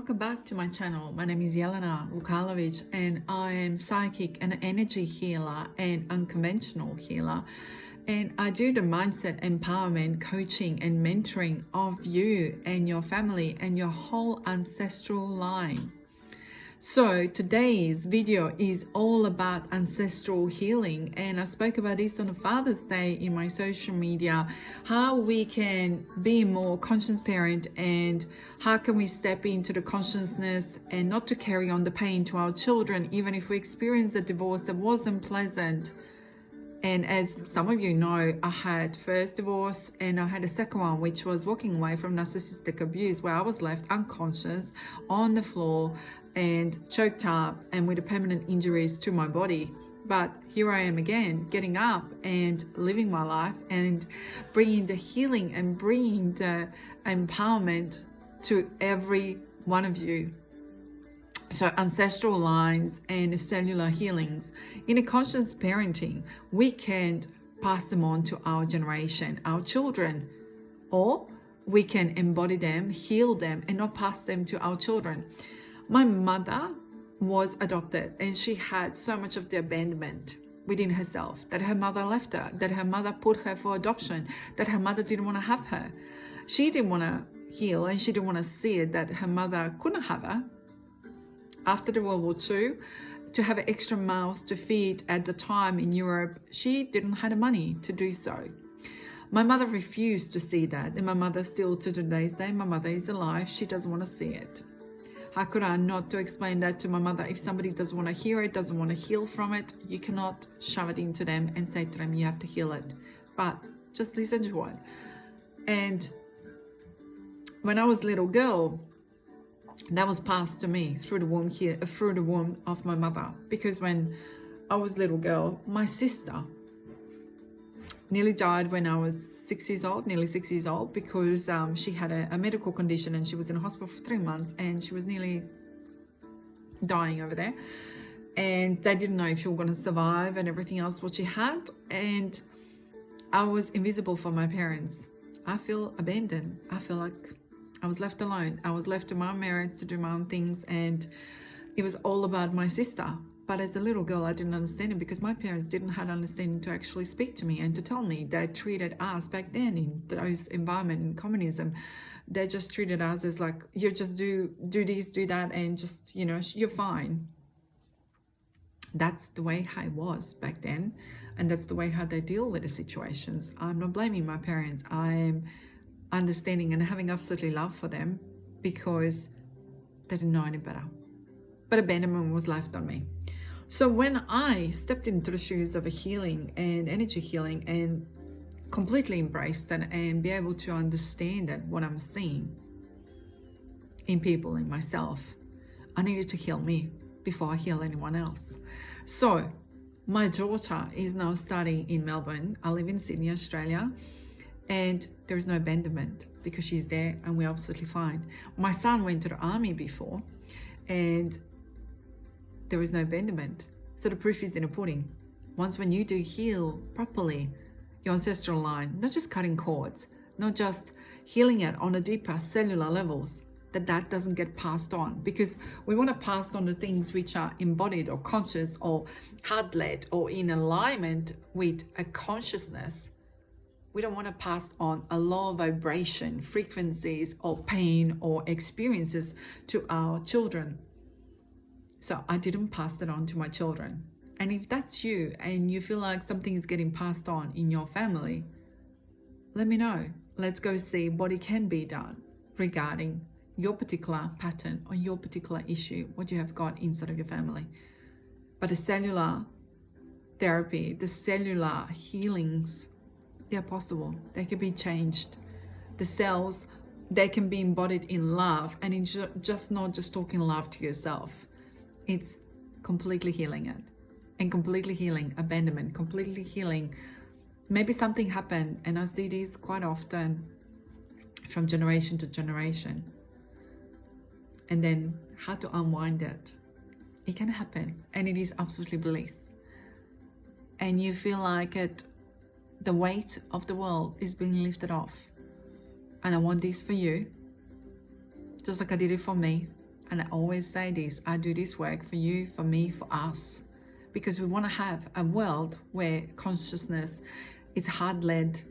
welcome back to my channel. My name is Jelena Lukalovic and I am psychic and energy healer and unconventional healer, and I do the mindset empowerment, coaching and mentoring of you and your family and your whole ancestral line. So today's video is all about ancestral healing, and I spoke about this on Father's Day in my social media, how we can be more conscious parent and how can we step into the consciousness and not to carry on the pain to our children even if we experience a divorce that wasn't pleasant. And as some of you know, I had first divorce and I had a second one, which was walking away from narcissistic abuse, where I was left unconscious on the floor and choked up and with permanent injuries to my body. But here I am again, getting up and living my life and bringing the healing and bringing the empowerment to every one of you. So ancestral lines and cellular healings. In a conscious parenting, we can pass them on to our generation, our children, or we can embody them, heal them, and not pass them to our children. My mother was adopted and she had so much of the abandonment within herself, that her mother left her, that her mother put her for adoption, that her mother didn't want to have her. She didn't want to heal and she didn't want to see it, that her mother couldn't have her. After the World War II, to have extra mouths to feed at the time in Europe, she didn't have the money to do so. My mother refused to see that, and my mother still to today's day, my mother is alive, she doesn't want to see it. How could I not to explain that to my mother? If somebody doesn't want to hear it, doesn't want to heal from it, you cannot shove it into them and say to them, you have to heal it. But just listen to it. And when I was a little girl, that was passed to me through the womb here, through the womb of my mother. Because when I was a little girl, my sister nearly died when I was 6 years old, nearly 6 years old, because she had a medical condition and she was in hospital for 3 months and she was nearly dying over there. And they didn't know if she was going to survive and everything else what she had. And I was invisible for my parents. I feel abandoned. I feel like I was left alone. I was left to my own merits to do my own things, and it was all about my sister. But as a little girl, I didn't understand it because my parents didn't have understanding to actually speak to me and to tell me. They treated us back then in those environment in communism. They just treated us as like, you just do this, do that, and just, you know, you're fine. That's the way I was back then, and that's the way how they deal with the situations. I'm not blaming my parents. I am understanding and having absolutely love for them because they didn't know any better. But abandonment was left on me. So when I stepped into the shoes of a healing and energy healing and completely embraced it and be able to understand that what I'm seeing in people, in myself, I needed to heal me before I heal anyone else. So my daughter is now studying in Melbourne. I live in Sydney, Australia. And there is no abandonment because she's there and we're absolutely fine. My son went to the army before and there is no abandonment. So the proof is in the pudding. Once when you do heal properly your ancestral line, not just cutting cords, not just healing it on a deeper cellular levels, that doesn't get passed on, because we want to pass on the things which are embodied or conscious or heart-led or in alignment with a consciousness. We don't want to pass on a low vibration, frequencies or pain or experiences to our children. So I didn't pass that on to my children. And if that's you and you feel like something is getting passed on in your family, let me know. Let's go see what it can be done regarding your particular pattern or your particular issue, what you have got inside of your family. But the cellular therapy, the cellular healings, they're possible. They can be changed. The cells, they can be embodied in love, and it's just not just talking love to yourself. It's completely healing it, and completely healing abandonment, completely healing. Maybe something happened, and I see this quite often from generation to generation. And then how to unwind it. It can happen, and it is absolutely bliss. And you feel like the weight of the world is being lifted off. And I want this for you, just like I did it for me. And I always say this, I do this work for you, for me, for us, because we want to have a world where consciousness is heart-led,